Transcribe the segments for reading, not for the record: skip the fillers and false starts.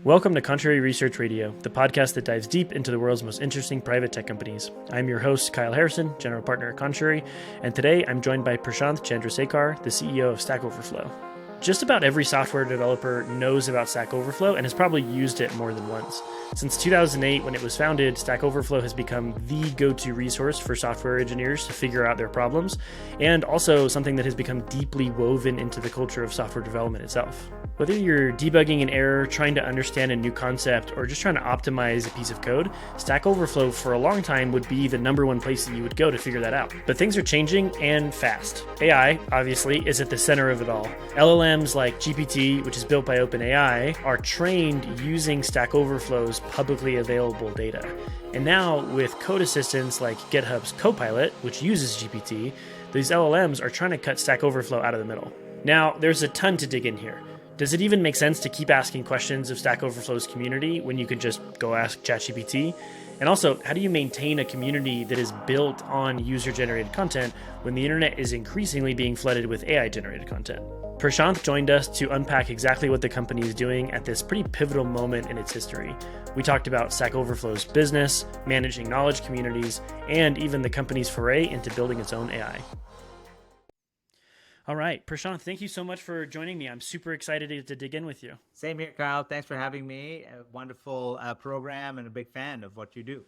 Welcome to Contrary Research Radio, the podcast that dives deep into the world's most interesting private tech companies. I'm your host, Kyle Harrison, general partner at Contrary, and today I'm joined by Prashanth Chandrasekar, the CEO of Stack Overflow. Just about every software developer knows about Stack Overflow and has probably used it more than once. Since 2008, when it was founded, Stack Overflow has become the go-to resource for software engineers to figure out their problems, and also something that has become deeply woven into the culture of software development itself. Whether you're debugging an error, trying to understand a new concept, or just trying to optimize a piece of code, Stack Overflow for a long time would be the number one place that you would go to figure that out. But things are changing and fast. AI, obviously, is at the center of it all. LLMs like GPT, which is built by OpenAI, are trained using Stack Overflow's publicly available data. And now, with code assistants like GitHub's Copilot, which uses GPT, these LLMs are trying to cut Stack Overflow out of the middle. Now, there's a ton to dig in here. Does it even make sense to keep asking questions of Stack Overflow's community when you could just go ask ChatGPT? And also, how do you maintain a community that is built on user-generated content when the internet is increasingly being flooded with AI-generated content? Prashanth joined us to unpack exactly what the company is doing at this pretty pivotal moment in its history. We talked about Stack Overflow's business, managing knowledge communities, and even the company's foray into building its own AI. All right, Prashanth, thank you so much for joining me. I'm super excited to dig in with you. Same here, Kyle. Thanks for having me. A wonderful program and a big fan of what you do.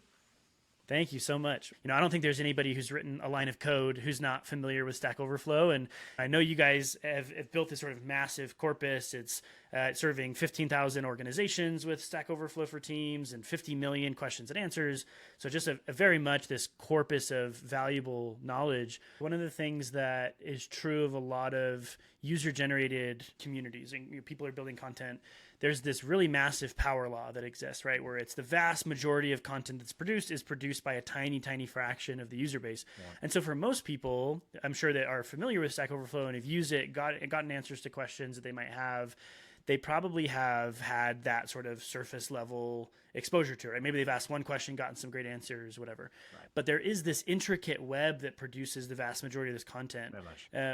Thank you so much. I don't think there's anybody who's written a line of code who's not familiar with Stack Overflow. And I know you guys have built this sort of massive corpus. It's serving 15,000 organizations with Stack Overflow for Teams and 50 million questions and answers. So just a very much this corpus of valuable knowledge. One of the things that is true of a lot of user-generated communities, and people are building content, there's this really massive power law that exists, right? Where it's the vast majority of content that's produced is produced by a tiny, tiny fraction of the user base. Yeah. And so for most people, I'm sure that are familiar with Stack Overflow and have used it, gotten answers to questions that they might have, they probably have had that sort of surface level exposure to it. Right? Maybe they've asked one question, gotten some great answers, whatever. Right. But there is this intricate web that produces the vast majority of this content.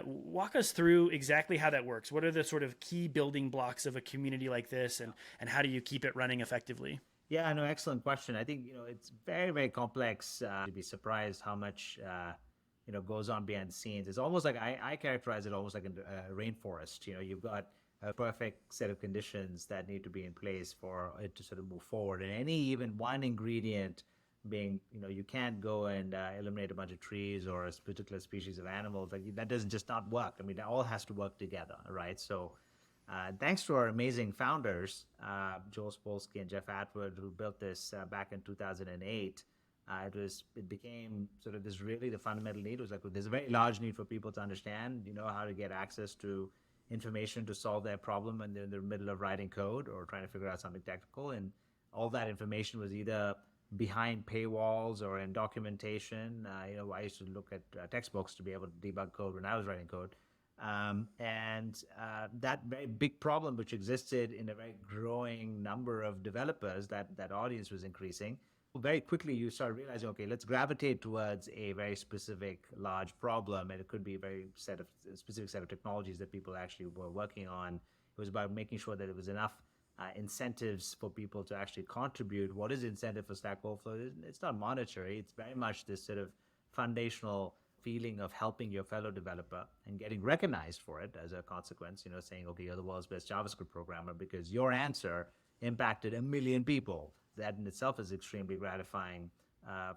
Walk us through exactly how that works. What are the sort of key building blocks of a community like this, and how do you keep it running effectively? Yeah, no, excellent question. I think it's very, very complex. To be surprised how much goes on behind the scenes. It's almost like I characterize it almost like a rainforest. You've got a perfect set of conditions that need to be in place for it to sort of move forward. And any even one ingredient being, you can't go and eliminate a bunch of trees or a particular species of animals. Like that doesn't just not work. I mean, it all has to work together, right? So thanks to our amazing founders, Joel Spolsky and Jeff Atwood, who built this back in 2008, it became sort of the fundamental need was like, there's a very large need for people to understand, how to get access to information to solve their problem, and they're in the middle of writing code or trying to figure out something technical, and all that information was either behind paywalls or in documentation. I used to look at textbooks to be able to debug code when I was writing code, and that very big problem which existed in a very growing number of developers, that audience was increasing. Very quickly you start realizing, okay, let's gravitate towards a very specific large problem, and it could be a very specific set of technologies that people actually were working on. It was about making sure that there was enough incentives for people to actually contribute. What is incentive for Stack Overflow? It's not monetary. It's very much this sort of foundational feeling of helping your fellow developer and getting recognized for it as a consequence, saying, okay, you're the world's best JavaScript programmer because your answer impacted 1 million people. That in itself is extremely gratifying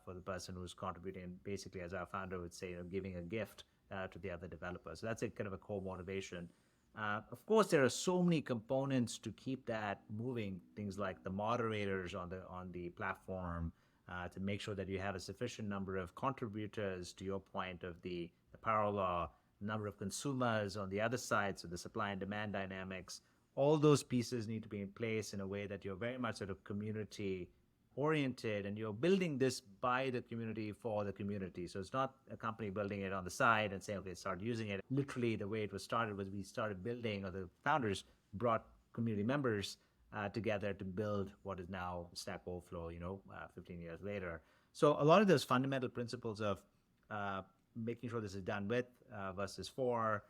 for the person who's contributing. Basically, as our founder would say, giving a gift to the other developers. So that's a kind of a core motivation. Of course, there are so many components to keep that moving. Things like the moderators on the platform to make sure that you have a sufficient number of contributors. To your point of the power law, number of consumers on the other side, so the supply and demand dynamics. All those pieces need to be in place in a way that you're very much sort of community oriented, and you're building this by the community for the community. So it's not a company building it on the side and saying, okay, start using it. Literally the way it was started was we started building, or the founders brought community members together to build what is now Stack Overflow, 15 years later. So a lot of those fundamental principles of making sure this is done with versus for,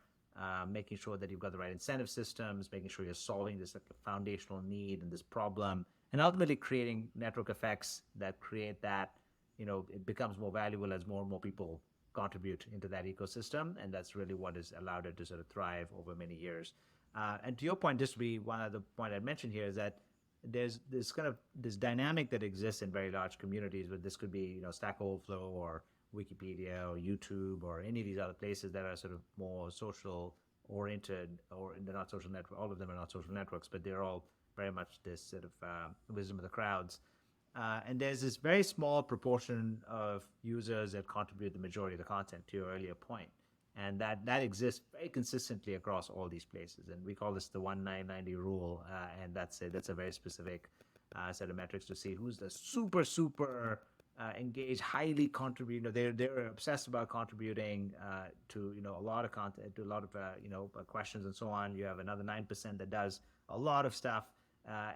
making sure that you've got the right incentive systems, making sure you're solving this like, foundational need and this problem, and ultimately creating network effects that create that, it becomes more valuable as more and more people contribute into that ecosystem. And that's really what has allowed it to sort of thrive over many years. And to your point, just to be one other point I'd mention here is that there's this kind of this dynamic that exists in very large communities, but this could be, Stack Overflow or Wikipedia or YouTube or any of these other places that are sort of more social oriented, or they're not social network. All of them are not social networks, but they're all very much this sort of wisdom of the crowds. And there's this very small proportion of users that contribute the majority of the content, to your earlier point. And that exists very consistently across all these places. And we call this the 1-9-90 rule. And that's a very specific set of metrics to see who's the super engaged, highly contribute. They're obsessed about contributing to a lot of content, to a lot of questions and so on. You have another 9% that does a lot of stuff,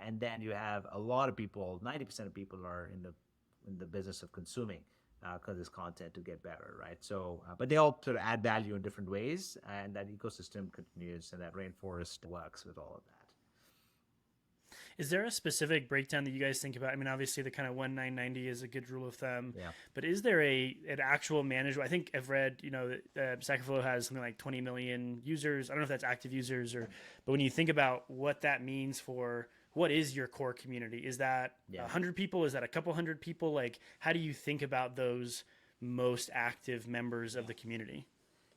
and then you have a lot of people. 90% of people are in the business of consuming this content to get better, right? So, but they all sort of add value in different ways, and that ecosystem continues, and that rainforest works with all of that. Is there a specific breakdown that you guys think about? I mean, obviously the kind of 1-9-90 is a good rule of thumb. Yeah. But is there an actual management? I think I've read, Stack Overflow has something like 20 million users. I don't know if that's active users but when you think about what that means for what is your core community, is that 100 people? Is that a couple hundred people? Like, how do you think about those most active members of the community?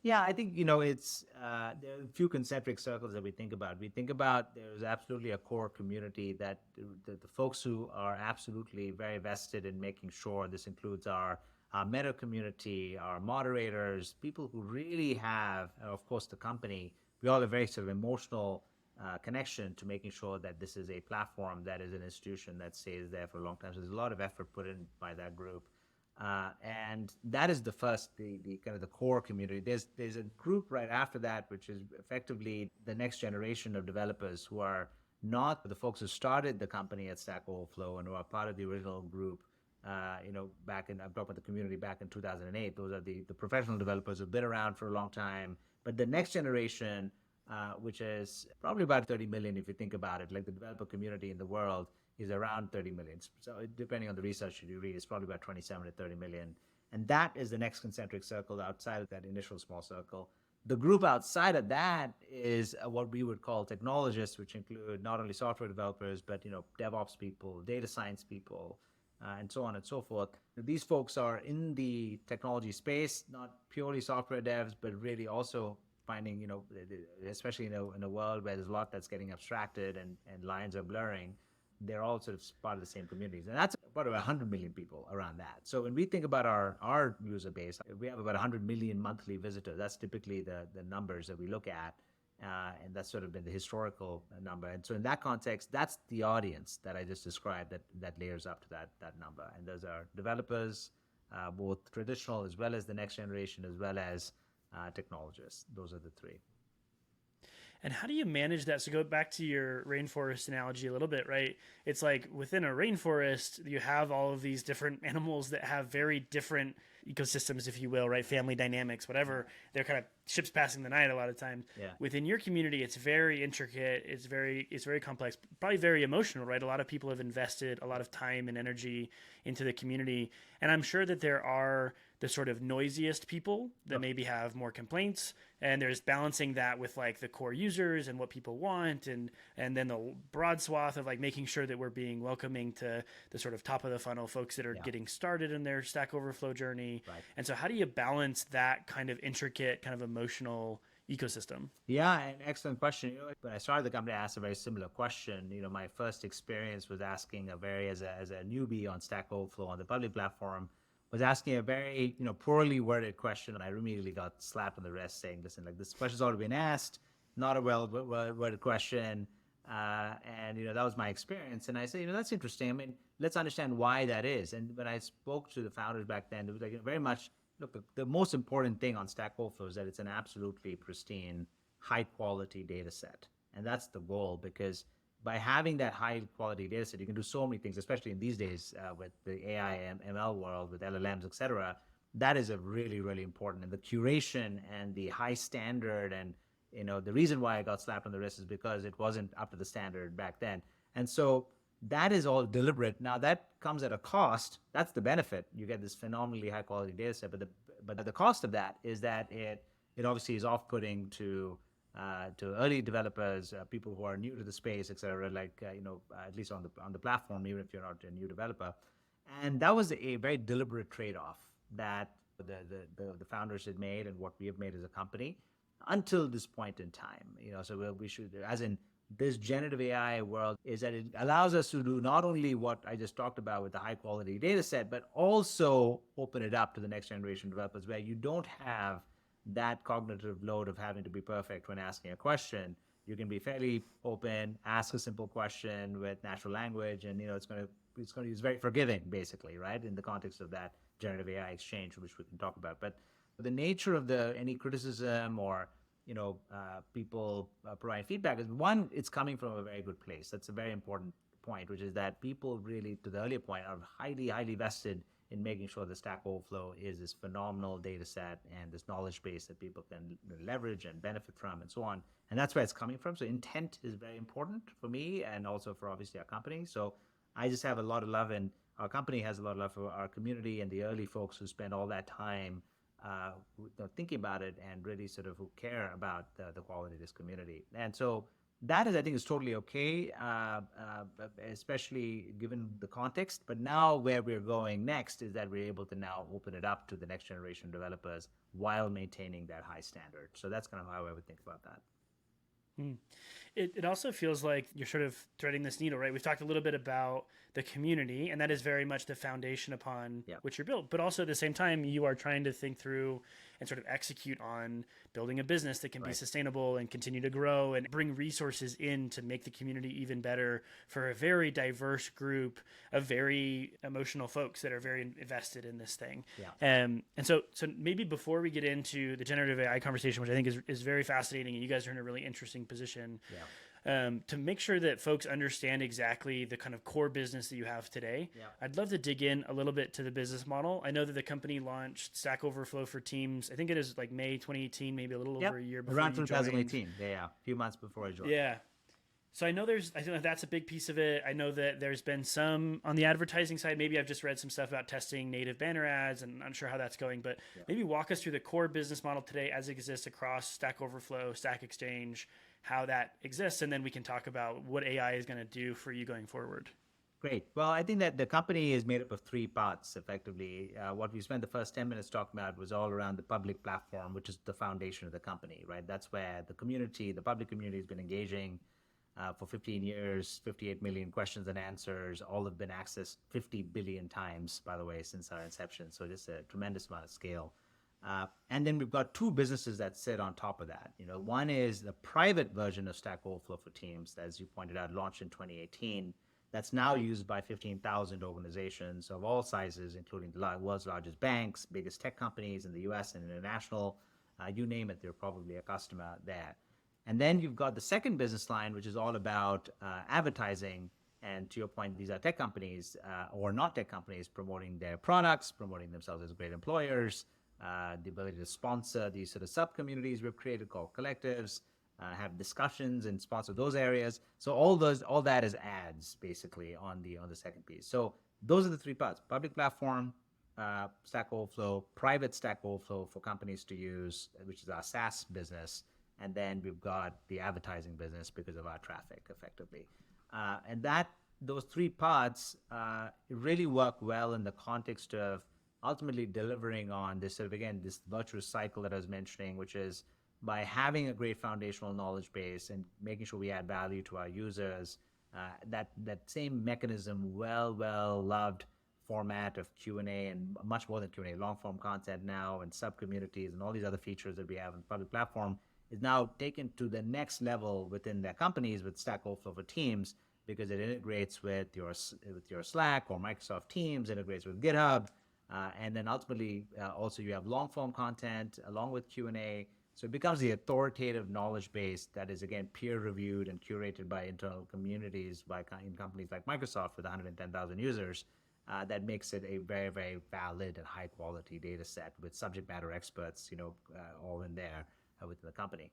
Yeah, I think, it's there are a few concentric circles that we think about. We think about there's absolutely a core community that the folks who are absolutely very vested in making sure. This includes our meta community, our moderators, people who really have, of course, the company. We all have a very sort of emotional connection to making sure that this is a platform that is an institution that stays there for a long time. So there's a lot of effort put in by that group. And that is the first, the kind of the core community. There's a group right after that, which is effectively the next generation of developers who are not the folks who started the company at Stack Overflow and who are part of the original group. I'm talking about the community back in 2008. Those are the professional developers who've been around for a long time. But the next generation, which is probably about 30 million if you think about it, like the developer community in the world is around 30 million. So depending on the research that you read, it's probably about 27 to 30 million. And that is the next concentric circle outside of that initial small circle. The group outside of that is what we would call technologists, which include not only software developers, but DevOps people, data science people, and so on and so forth. These folks are in the technology space, not purely software devs, but really also finding, especially in a world where there's a lot that's getting abstracted and lines are blurring, they're all sort of part of the same communities. And that's about 100 million people around that. So when we think about our user base, we have about 100 million monthly visitors. That's typically the numbers that we look at. And that's sort of been the historical number. And so in that context, that's the audience that I just described that layers up to that number. And those are developers, both traditional as well as the next generation, as well as technologists. Those are the three. And how do you manage that? So go back to your rainforest analogy a little bit, right? It's like within a rainforest, you have all of these different animals that have very different ecosystems, if you will, right? Family dynamics, whatever. They're kind of ships passing the night a lot of times. Yeah. Within your community, it's very intricate. It's very complex, probably very emotional, right? A lot of people have invested a lot of time and energy into the community. And I'm sure that there are the sort of noisiest people that maybe have more complaints, and there's balancing that with like the core users and what people want, and then the broad swath of like making sure that we're being welcoming to the sort of top of the funnel folks that are getting started in their Stack Overflow journey. Right. And so how do you balance that kind of intricate, kind of emotional ecosystem? Yeah, an excellent question. When I started the company, I asked a very similar question. My first experience was asking as a newbie on Stack Overflow on the public platform, was asking a very poorly worded question, and I immediately got slapped on the wrist saying, "Listen, like this question's already been asked, not a well worded question," and that was my experience. And I said, that's interesting. I mean, let's understand why that is. And when I spoke to the founders back then, it was like very much, look, the most important thing on Stack Overflow is that it's an absolutely pristine, high quality data set, and that's the goal, because by having that high quality data set, you can do so many things, especially in these days with the AI and ML world, with LLMs, et cetera. That is a really, really important. And the curation and the high standard and the reason why I got slapped on the wrist is because it wasn't up to the standard back then. And so that is all deliberate. Now that comes at a cost. That's the benefit. You get this phenomenally high quality data set, but the cost of that is that it obviously is off-putting to early developers, people who are new to the space, et cetera, at least on the platform, even if you're not a new developer. And that was a very deliberate trade-off that the founders had made and what we have made as a company until this point in time. So we should, as in this generative AI world, is that it allows us to do not only what I just talked about with the high quality data set, but also open it up to the next generation developers where you don't have that cognitive load of having to be perfect when asking a question. You can be fairly open, ask a simple question with natural language, and it's going to use very forgiving, basically, right? In the context of that generative AI exchange, which we can talk about. But the nature of any criticism or people provide feedback is, one, it's coming from a very good place. That's a very important point, which is that people really, to the earlier point, are highly, highly vested in making sure the Stack Overflow is this phenomenal data set and this knowledge base that people can leverage and benefit from and so on. And that's where it's coming from. So intent is very important for me and also for obviously our company. So I just have a lot of love, and our company has a lot of love for our community and the early folks who spend all that time thinking about it and really sort of who care about the quality of this community. And so that is, I think, is totally okay, especially given the context. But now where we're going next is that we're able to now open it up to the next generation developers while maintaining that high standard. So that's kind of how I would think about that. It also feels like you're sort of threading this needle, right? We've talked a little bit about the community, and that is very much the foundation upon which you're built. But also at the same time, you are trying to think through and sort of execute on building a business that can be sustainable and continue to grow and bring resources in to make the community even better for a very diverse group of very emotional folks that are very invested in this thing. And so maybe before we get into the generative AI conversation, which I think is very fascinating, and you guys are in a really interesting position, to make sure that folks understand exactly the kind of core business that you have today, I'd love to dig in a little bit to the business model. I know that the company launched Stack Overflow for Teams. I think it is like May 2018, maybe a little over a year before around you 2018. A few months before I joined. So I know that's a big piece of it. I know that there's been some on the advertising side. Maybe I've just read some stuff about testing native banner ads, and I'm not sure how that's going, but maybe walk us through the core business model today as it exists across Stack Overflow, Stack Exchange, how that exists, and then we can talk about what AI is going to do for you going forward. Great. Well, I think that the company is made up of three parts, effectively. What we spent the first 10 minutes talking about was all around the public platform, which is the foundation of the company, right? That's where the public community has been engaging for 15 years, 58 million questions and answers. All have been accessed 50 billion times, by the way, since our inception. So just a tremendous amount of scale. And then we've got two businesses that sit on top of that. One is the private version of Stack Overflow for Teams, as you pointed out, launched in 2018. That's now used by 15,000 organizations of all sizes, including the world's largest banks, biggest tech companies in the US and international. You name it, they're probably a customer there. And then you've got the second business line, which is all about advertising. And to your point, these are tech companies or not tech companies promoting their products, promoting themselves as great employers, the ability to sponsor these sort of sub-communities we've created called collectives, have discussions and sponsor those areas. So all that is ads basically on the second piece. So those are the three parts: public platform, Stack Overflow, private Stack Overflow for companies to use, which is our SaaS business. And then we've got the advertising business because of our traffic, effectively. And those three parts really work well in the context of ultimately delivering on this sort of, again, this virtuous cycle that I was mentioning, which is by having a great foundational knowledge base and making sure we add value to our users, that same mechanism, well-loved format of Q&A and much more than Q&A, long-form content now and sub-communities and all these other features that we have in the public platform is now taken to the next level within their companies with Stack Overflow for Teams, because it integrates with your Slack or Microsoft Teams, integrates with GitHub, and then ultimately also you have long-form content along with Q&A. So it becomes the authoritative knowledge base that is, again, peer-reviewed and curated by internal communities in companies like Microsoft with 110,000 users. That makes it a very, very valid and high-quality data set with subject matter experts, all in there within the company.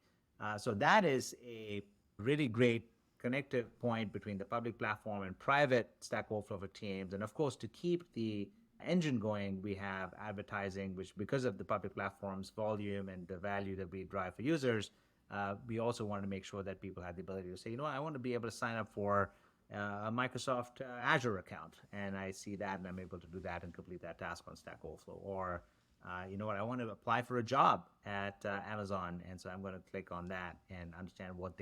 So that is a really great connective point between the public platform and private Stack Overflow for teams. And of course, to keep the engine going, we have advertising, which because of the public platform's volume and the value that we drive for users, we also want to make sure that people have the ability to say, you know, I want to be able to sign up for a Microsoft Azure account, and I see that, and I'm able to do that and complete that task on Stack Overflow. Or, you know what, I want to apply for a job at Amazon, and so I'm going to click on that and understand what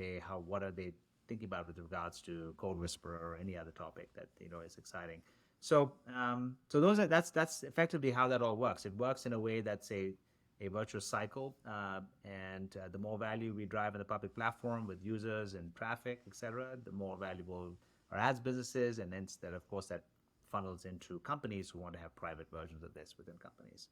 are they thinking about with regards to Code Whisperer or any other topic that is exciting. So, that's effectively how that all works. It works in a way that's a virtuous cycle, and the more value we drive in the public platform with users and traffic, etc., the more valuable our ads businesses, and then that, of course, that funnels into companies who want to have private versions of this within companies.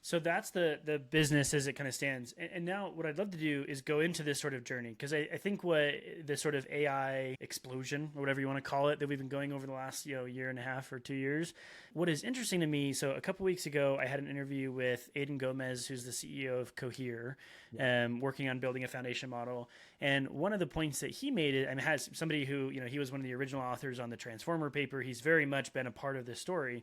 So that's the business as it kind of stands. And now what I'd love to do is go into this sort of journey, because I think what the sort of AI explosion, or whatever you want to call it, that we've been going over the last year and a half or 2 years, what is interesting to me, so a couple weeks ago I had an interview with Aidan Gomez, who's the CEO of Cohere, working on building a foundation model. And one of the points that he made, has somebody who, he was one of the original authors on the Transformer paper. He's very much been a part of this story.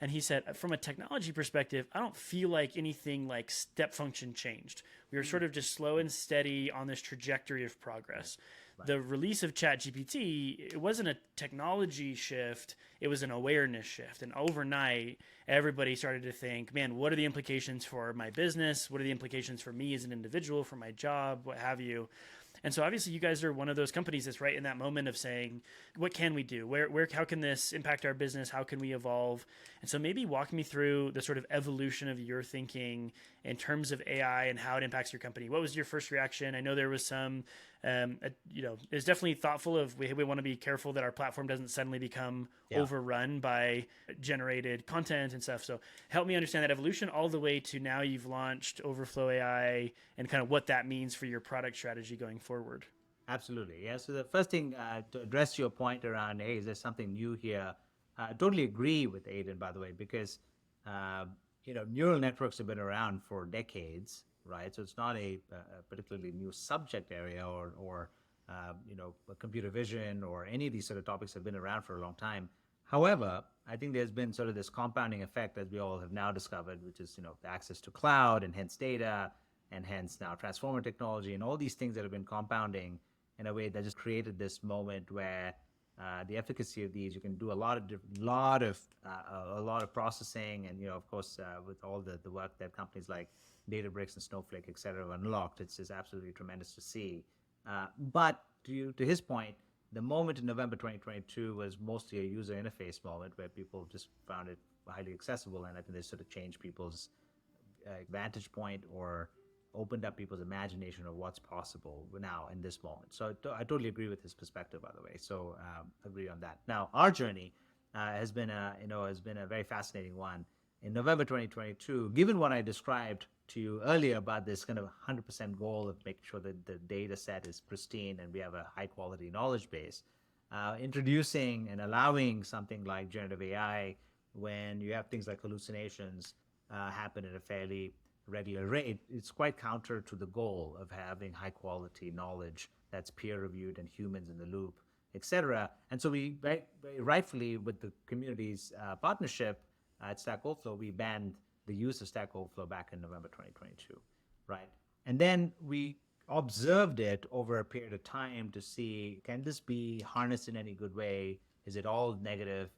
And he said, from a technology perspective, I don't feel like anything like step function changed. We were sort of just slow and steady on this trajectory of progress. Right. The release of ChatGPT, it wasn't a technology shift, it was an awareness shift. And overnight, everybody started to think, man, what are the implications for my business? What are the implications for me as an individual, for my job, what have you? And so obviously you guys are one of those companies that's right in that moment of saying, what can we do? How can this impact our business? How can we evolve? And so maybe walk me through the sort of evolution of your thinking in terms of AI and how it impacts your company. What was your first reaction? I know there was some, it's definitely thoughtful of, we want to be careful that our platform doesn't suddenly become overrun by generated content and stuff. So help me understand that evolution all the way to now you've launched OverflowAI and kind of what that means for your product strategy going forward. Absolutely. Yeah. So the first thing to address your point around, hey, is there something new here? I totally agree with Aidan, by the way, because neural networks have been around for decades, right? So it's not a particularly new subject area, or computer vision or any of these sort of topics have been around for a long time. However, I think there's been sort of this compounding effect, as we all have now discovered, which is the access to cloud and hence data, and hence now transformer technology and all these things that have been compounding in a way that just created this moment where the efficacy of these, you can do a lot of processing, and of course with all the work that companies like Databricks and Snowflake, et cetera, have unlocked, it's just absolutely tremendous to see. But to his point, the moment in November 2022 was mostly a user interface moment where people just found it highly accessible, and I think they sort of changed people's vantage point or opened up people's imagination of what's possible now in this moment. So I totally agree with his perspective, by the way. So agree on that. Now, our journey has been a very fascinating one. In November 2022, given what I described to you earlier about this kind of 100% goal of making sure that the data set is pristine and we have a high quality knowledge base, introducing and allowing something like generative AI when you have things like hallucinations happen at a fairly regular rate, it's quite counter to the goal of having high quality knowledge that's peer reviewed and humans in the loop, etc. And so we very rightfully, with the community's partnership at Stack Overflow, we banned the use of Stack Overflow back in November 2022, right? And then we observed it over a period of time to see, can this be harnessed in any good way? Is it all negative?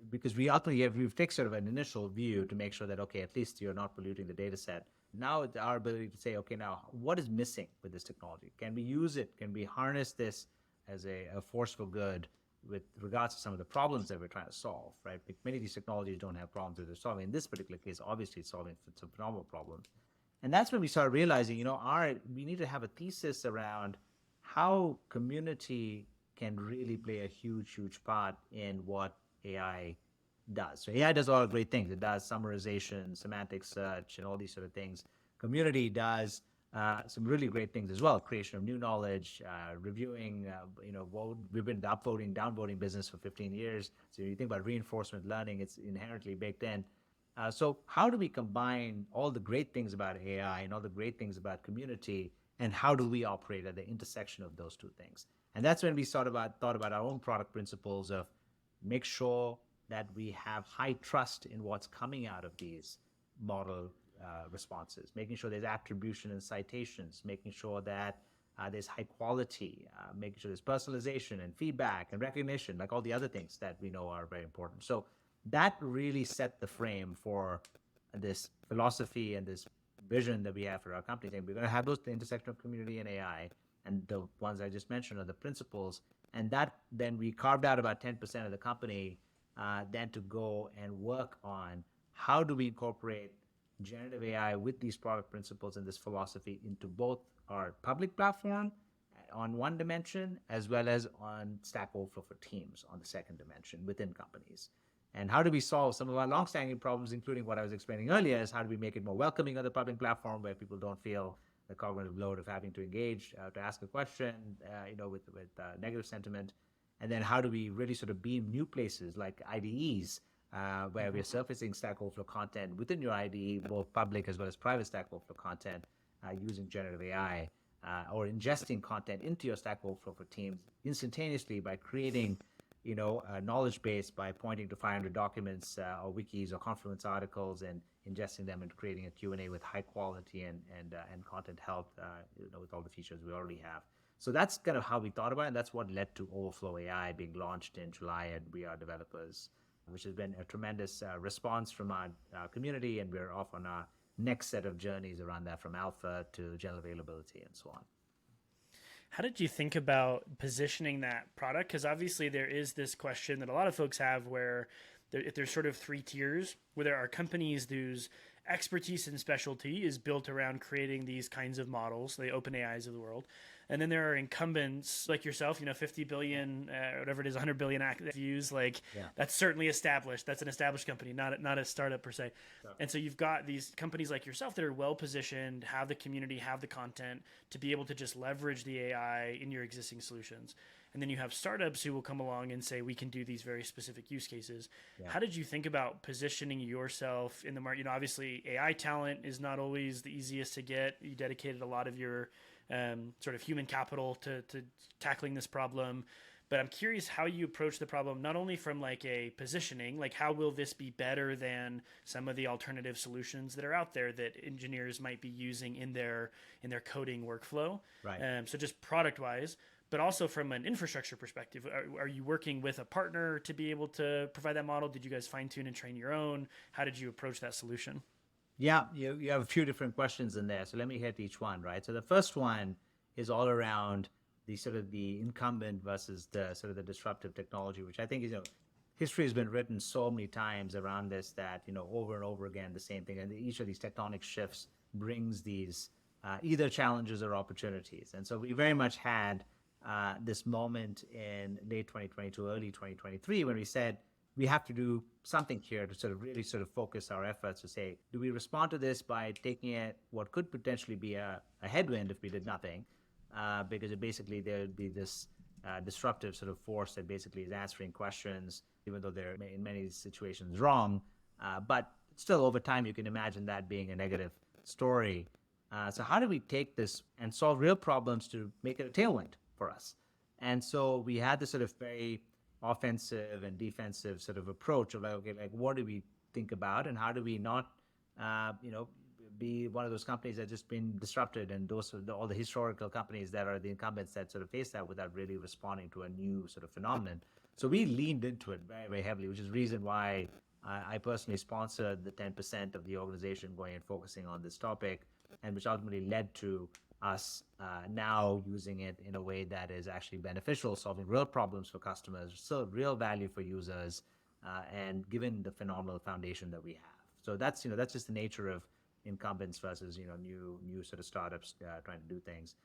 Because we ultimately we've taken sort of an initial view to make sure that, okay, at least you're not polluting the data set. Now it's our ability to say, okay, now what is missing with this technology? Can we use it? Can we harness this as a force for good with regards to some of the problems that we're trying to solve, right? Many of these technologies don't have problems that they're solving. In this particular case, obviously it's solving some phenomenal problems. And that's when we started realizing, we need to have a thesis around how community can really play a huge, huge part in what AI does. So AI does a lot of great things. It does summarization, semantic search, and all these sort of things. Community does some really great things as well. Creation of new knowledge, reviewing, we've been the upvoting, downvoting business for 15 years. So you think about reinforcement learning, it's inherently baked in. So how do we combine all the great things about AI and all the great things about community and how do we operate at the intersection of those two things. And that's when we thought about our own product principles of make sure that we have high trust in what's coming out of these model responses, making sure there's attribution and citations, making sure that there's high quality, making sure there's personalization and feedback and recognition, like all the other things that we know are very important. So that really set the frame for this philosophy and this vision that we have for our company, saying we're going to have those, the intersection of community and AI, and the ones I just mentioned are the principles. And that then we carved out about 10% of the company then to go and work on how do we incorporate generative AI with these product principles and this philosophy into both our public platform on one dimension, as well as on Stack Overflow for Teams on the second dimension within companies. And how do we solve some of our longstanding problems, including what I was explaining earlier, is how do we make it more welcoming on the public platform where people don't feel the cognitive load of having to engage, to ask a question, with negative sentiment. And then how do we really sort of be in new places like IDEs, where we're surfacing Stack Overflow content within your IDE, both public as well as private Stack Overflow content, using generative AI, or ingesting content into your Stack Overflow for Teams instantaneously by creating a knowledge base by pointing to 500 documents or wikis or Confluence articles and ingesting them and creating a Q&A with high quality and content health, with all the features we already have. So that's kind of how we thought about it, and that's what led to OverflowAI being launched in July at We Are Developers, which has been a tremendous response from our community, and we're off on our next set of journeys around that, from alpha to general availability and so on. How did you think about positioning that product? Because obviously there is this question that a lot of folks have where there's sort of three tiers, where there are companies whose expertise and specialty is built around creating these kinds of models, the OpenAIs of the world. And then there are incumbents like yourself, 50 billion, whatever it is, 100 billion active views. That's certainly established. That's an established company, not a startup per se. Yeah. And so you've got these companies like yourself that are well positioned, have the community, have the content to be able to just leverage the AI in your existing solutions. And then you have startups who will come along and say, we can do these very specific use cases. Yeah. How did you think about positioning yourself in the market? Obviously AI talent is not always the easiest to get. You dedicated a lot of your sort of human capital to tackling this problem. But I'm curious how you approach the problem, not only from like a positioning, like how will this be better than some of the alternative solutions that are out there that engineers might be using in their coding workflow. Right. So just product wise, but also from an infrastructure perspective, are you working with a partner to be able to provide that model? Did you guys fine tune and train your own? How did you approach that solution? Yeah, you have a few different questions in there. So let me hit each one, right? So the first one is all around the sort of the incumbent versus the sort of the disruptive technology, which I think is, history has been written so many times around this that, over and over again, the same thing. And each of these tectonic shifts brings these either challenges or opportunities. And so we very much had this moment in late 2022, early 2023, when we said, we have to do something here to sort of really sort of focus our efforts to say, do we respond to this by taking it what could potentially be a headwind if we did nothing, because basically there would be this disruptive sort of force that basically is answering questions, even though they're in many situations wrong, but still over time you can imagine that being a negative story. So how do we take this and solve real problems to make it a tailwind for us? And so we had this sort of very offensive and defensive sort of approach of like, okay, like what do we think about and how do we not, be one of those companies that just been disrupted, and those all the historical companies that are the incumbents that sort of face that without really responding to a new sort of phenomenon. So we leaned into it very, very heavily, which is the reason why I personally sponsored the 10% of the organization going and focusing on this topic, and which ultimately led to us now using it in a way that is actually beneficial, solving real problems for customers, still real value for users, and given the phenomenal foundation that we have. So that's just the nature of incumbents versus new sort of startups trying to do things.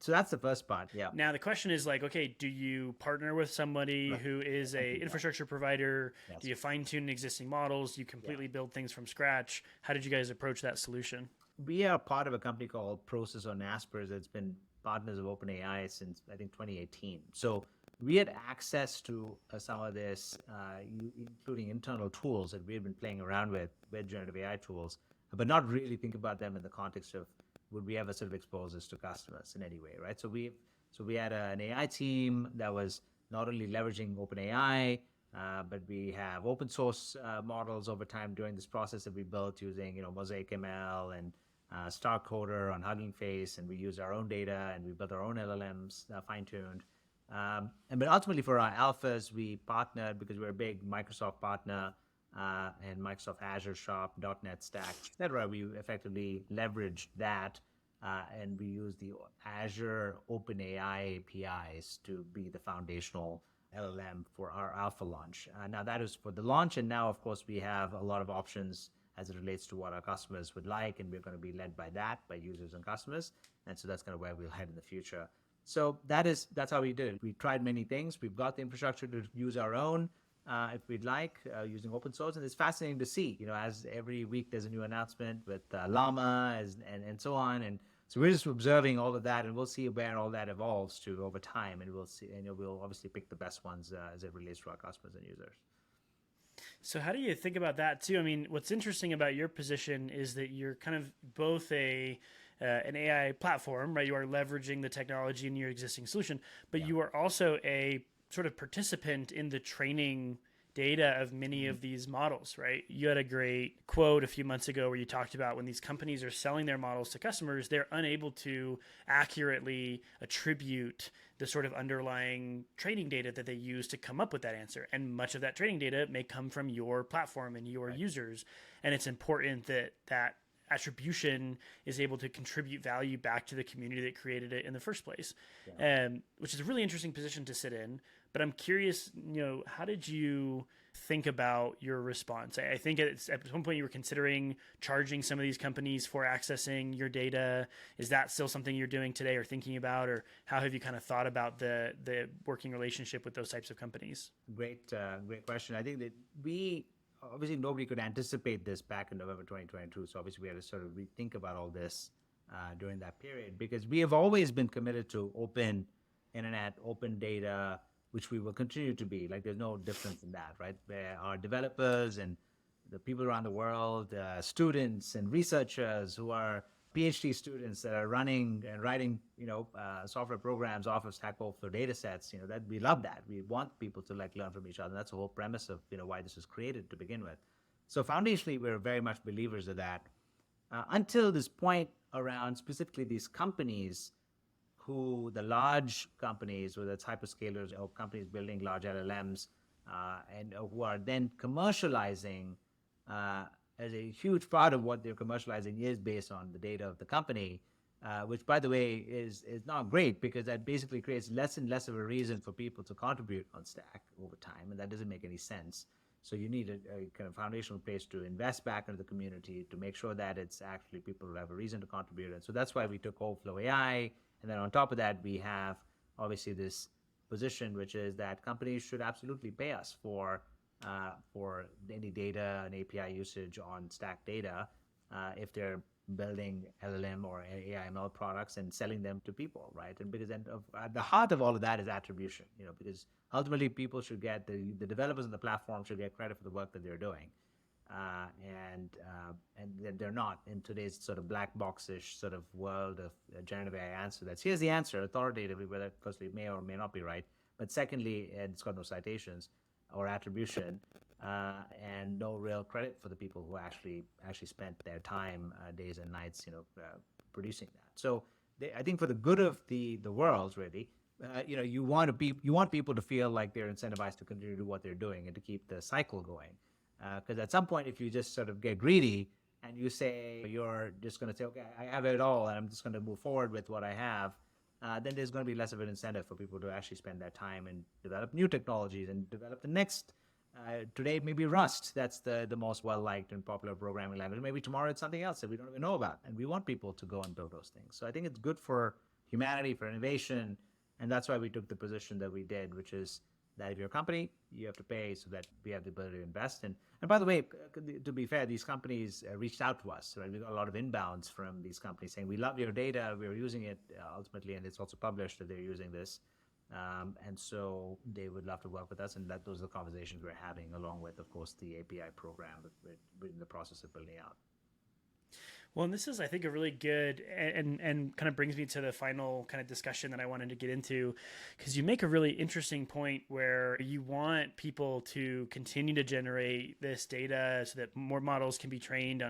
So that's the first part. Yeah. Now the question is like, okay, do you partner with somebody who is a infrastructure provider? Yes. Do you fine tune existing models? Do you completely build things from scratch? How did you guys approach that solution? We are part of a company called Process or Naspers that's been partners of OpenAI since I think 2018. So we had access to some of this, including internal tools that we had been playing around with generative AI tools, but not really think about them in the context of would we ever sort of expose this to customers in any way, right? So we had an AI team that was not only leveraging OpenAI, but we have open source models over time during this process that we built using, Mosaic ML and Star Coder on Hugging Face, and we use our own data and we built our own LLMs fine-tuned. But ultimately for our alphas, we partnered because we're a big Microsoft partner and Microsoft Azure Shop, .NET Stack, etc. We effectively leveraged that and we use the Azure OpenAI APIs to be the foundational LLM for our alpha launch. Now that is for the launch, and now of course we have a lot of options as it relates to what our customers would like, and we're going to be led by that, by users and customers, and so that's kind of where we'll head in the future. So that's how we did it. We tried many things. We've got the infrastructure to use our own if we'd like, using open source, and it's fascinating to see, as every week there's a new announcement with Llama and so on, and so we're just observing all of that, and we'll see where all that evolves to over time, and we'll see, and we'll obviously pick the best ones as it relates to our customers and users. So how do you think about that too? I mean, what's interesting about your position is that you're kind of both an AI platform, right? You are leveraging the technology in your existing solution, but you are also a sort of participant in the training data of many of these models, right? You had a great quote a few months ago where you talked about when these companies are selling their models to customers, they're unable to accurately attribute the sort of underlying training data that they use to come up with that answer. And much of that training data may come from your platform and your users. And it's important that that attribution is able to contribute value back to the community that created it in the first place, which is a really interesting position to sit in. But I'm curious, how did you think about your response? I think at one point you were considering charging some of these companies for accessing your data. Is that still something you're doing today or thinking about, or how have you kind of thought about the working relationship with those types of companies? Great question. I think that obviously nobody could anticipate this back in November 2022. So obviously we had to sort of rethink about all this during that period, because we have always been committed to open internet, open data, which we will continue to be. Like, there's no difference in that, right? There are developers and the people around the world, students and researchers who are PhD students that are running and writing, software programs off of Stack Overflow data sets. That we love that. We want people to learn from each other. And that's the whole premise of why this was created to begin with. So foundationally, we're very much believers of that. Until this point around specifically these companies, the large companies, whether it's hyperscalers or companies building large LLMs, and who are then commercializing, as a huge part of what they're commercializing is based on the data of the company, which, by the way, is not great, because that basically creates less and less of a reason for people to contribute on Stack over time, and that doesn't make any sense. So you need a kind of foundational place to invest back into the community to make sure that it's actually people who have a reason to contribute. And so that's why we took OverflowAI. And then on top of that, we have obviously this position, which is that companies should absolutely pay us for any data and API usage on Stack data if they're building LLM or AI ML products and selling them to people, right? And because at the heart of all of that is attribution, because ultimately people should get, the developers of the platform should get credit for the work that they're doing. And they're not in today's sort of black box-ish sort of world of generative AI answer. Here's the answer authoritatively, whether firstly it may or may not be right, but secondly, it's got no citations or attribution, and no real credit for the people who actually spent their time, days and nights, producing that. So I think for the good of the world, really, you want people to feel like they're incentivized to continue to do what they're doing and to keep the cycle going. Because at some point, if you just sort of get greedy and you say you're just going to say, okay, I have it all, and I'm just going to move forward with what I have, then there's going to be less of an incentive for people to actually spend their time and develop new technologies and develop the next. Today, maybe Rust. That's the most well-liked and popular programming language. Maybe tomorrow it's something else that we don't even know about. And we want people to go and build those things. So I think it's good for humanity, for innovation. And that's why we took the position that we did, which is that if you're a company, you have to pay so that we have the ability to invest. And by the way, to be fair, these companies reached out to us. Right? We got a lot of inbounds from these companies saying, we love your data, we're using it ultimately, and it's also published that they're using this. And so they would love to work with us, and those are the conversations we're having, along with, of course, the API program that we're in the process of building out. Well, and this is, I think, a really good and kind of brings me to the final kind of discussion that I wanted to get into, because you make a really interesting point where you want people to continue to generate this data so that more models can be trained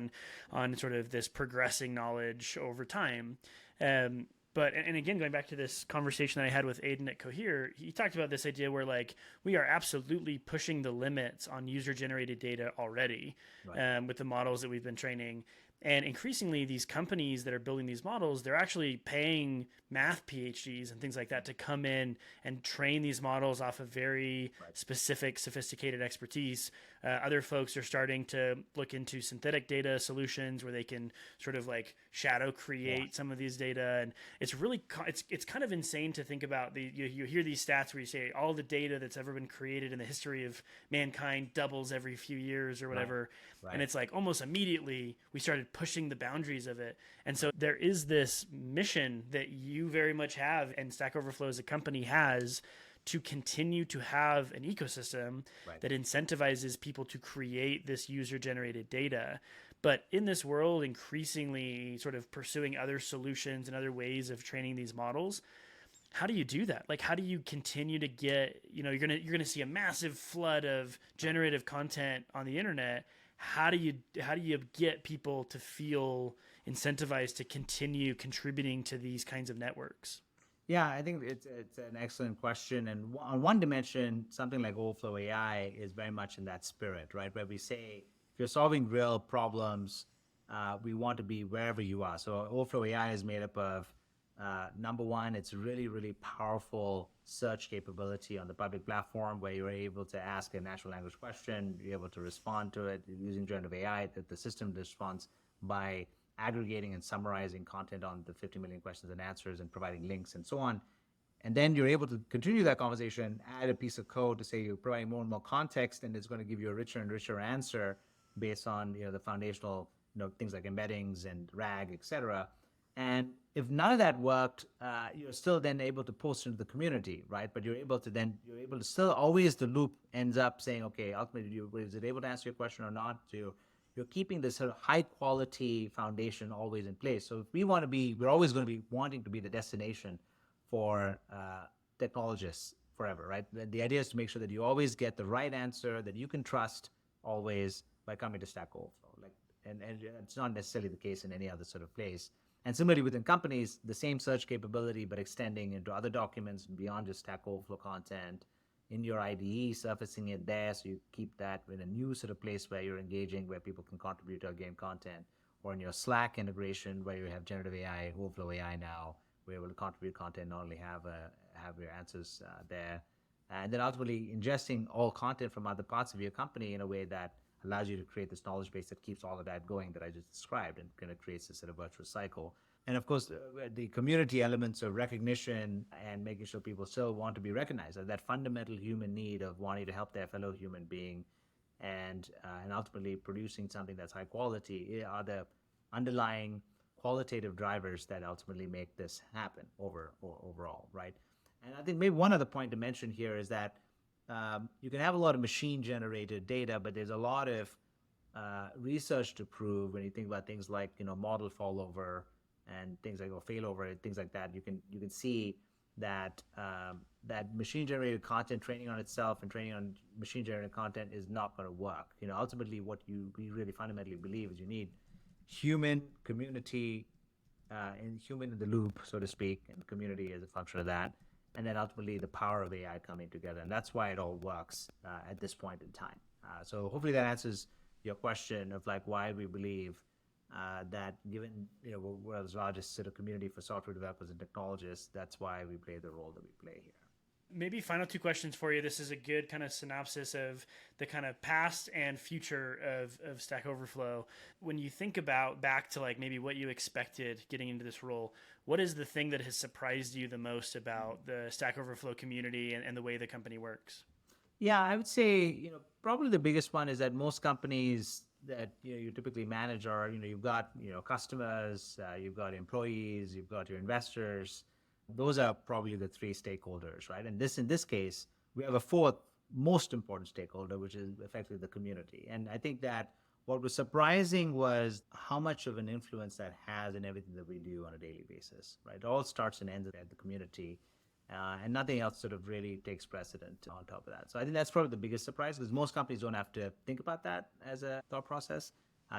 on sort of this progressing knowledge over time. But and again, going back to this conversation that I had with Aiden at Cohere, he talked about this idea where like we are absolutely pushing the limits on user generated data already, Right. with the models that we've been training. And increasingly, these companies that are building these models, they're actually paying math PhDs and things like that to come in and train these models off of very Right. specific, sophisticated expertise. Other folks are starting to look into synthetic data solutions where they can sort of like shadow Yeah. create some of these data, and it's really it's kind of insane to think about. You hear these stats where you say all the data that's ever been created in the history of mankind doubles every few years or Right. whatever, and Right. it's like almost immediately we started pushing the boundaries of it. And so there is this mission that you very much have, and Stack Overflow as a company has, to continue to have an ecosystem Right. that incentivizes people to create this user generated data. But in this world, increasingly sort of pursuing other solutions and other ways of training these models, how do you do that? Like, how do you continue to get, you're gonna see a massive flood of generative content on the internet. How do you get people to feel incentivized to continue contributing to these kinds of networks? Yeah, I think it's an excellent question. And on one dimension, something like Overflow AI is very much in that spirit, right? Where we say, if you're solving real problems, we want to be wherever you are. So Overflow AI is made up of number one, it's really, really powerful search capability on the public platform where you're able to ask a natural language question, you're able to respond to it using generative AI, that the system responds by aggregating and summarizing content on the 50 million questions and answers and providing links and so on. And then you're able to continue that conversation, add a piece of code to say you're providing more and more context, and it's going to give you a richer and richer answer based on the foundational things like embeddings and RAG, etc. And if none of that worked, you're still then able to post into the community, right? But you're able to still always the loop ends up saying, okay, ultimately, is it able to answer your question or not? So you're keeping this sort of high quality foundation always in place. So if we're always going to be wanting to be the destination for technologists forever, right? The idea is to make sure that you always get the right answer that you can trust always by coming to Stack Overflow. And it's not necessarily the case in any other sort of place. And similarly within companies, the same search capability, but extending into other documents beyond just Stack Overflow content in your IDE, surfacing it there, so you keep that in a new sort of place where you're engaging, where people can contribute to game content, or in your Slack integration where you have generative AI, Overflow AI now, we're able to contribute content, not only have your answers there, and then ultimately ingesting all content from other parts of your company in a way that allows you to create this knowledge base that keeps all of that going that I just described and kind of creates this sort of virtuous cycle. And of course, the community elements of recognition and making sure people still want to be recognized, that fundamental human need of wanting to help their fellow human being, and ultimately producing something that's high quality are the underlying qualitative drivers that ultimately make this happen overall, right? And I think maybe one other point to mention here is that you can have a lot of machine generated data, but there's a lot of research to prove when you think about things like model fallover and things like or failover, things like that. You can see that that machine generated content training on itself and training on machine generated content is not going to work. Ultimately, what we really fundamentally believe is you need human community and human in the loop, so to speak, and community as a function of that. And then ultimately the power of AI coming together. And that's why it all works at this point in time. So hopefully that answers your question of like why we believe that given, we're the largest sort of community for software developers and technologists, that's why we play the role that we play here. Maybe final two questions for you. This is a good kind of synopsis of the kind of past and future of Stack Overflow. When you think about back to like maybe what you expected getting into this role, what is the thing that has surprised you the most about the Stack Overflow community and the way the company works? Yeah, I would say, probably the biggest one is that most companies that you typically manage are, you've got, customers, you've got employees, you've got your investors. Those are probably the three stakeholders, right? And in this case, we have a fourth most important stakeholder, which is effectively the community. And I think that What was surprising was how much of an influence that has in everything that we do on a daily basis, right? It all starts and ends at the community, and nothing else sort of really takes precedent on top of that. So I think that's probably the biggest surprise because most companies don't have to think about that as a thought process.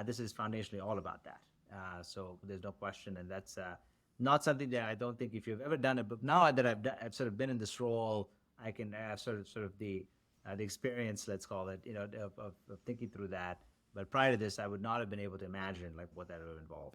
This is foundationally all about that. So there's no question, and that's not something that I don't think if you've ever done it. But now that I've sort of been in this role, I can have sort of the experience, let's call it, of thinking through that. But prior to this, I would not have been able to imagine like what that would involve.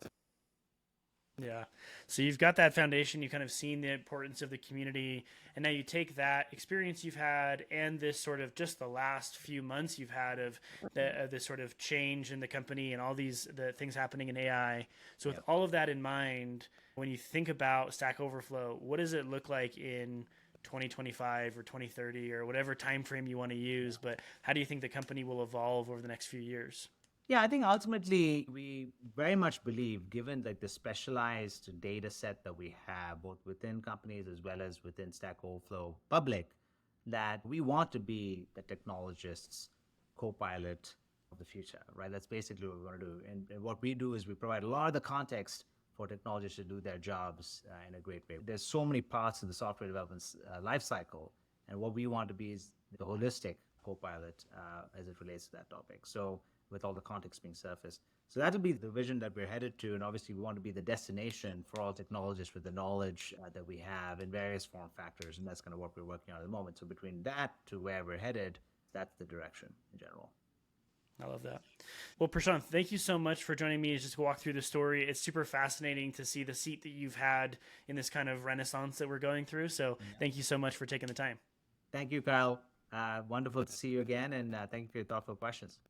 Yeah. So you've got that foundation, you've kind of seen the importance of the community, and now you take that experience you've had and this sort of just the last few months you've had of this sort of change in the company and all the things happening in AI. So with all of that in mind, when you think about Stack Overflow, what does it look like in 2025 or 2030 or whatever time frame you want to use, but how do you think the company will evolve over the next few years? Yeah, I think ultimately we very much believe, given like the specialized data set that we have, both within companies as well as within Stack Overflow public, that we want to be the technologists' co-pilot of the future, right? That's basically what we want to do. And what we do is we provide a lot of the context for technologists to do their jobs in a great way. There's so many parts of the software development life cycle, and what we want to be is the holistic co-pilot as it relates to that topic. So with all the context being surfaced. So that'll be the vision that we're headed to. And obviously we want to be the destination for all technologists with the knowledge that we have in various form factors. And that's kind of what we're working on at the moment. So between that to where we're headed, that's the direction in general. I love that. Well, Prashanth, thank you so much for joining me to just walk through the story. It's super fascinating to see the seat that you've had in this kind of renaissance that we're going through. So thank you so much for taking the time. Thank you, Kyle. Wonderful to see you again. And thank you for your thoughtful questions.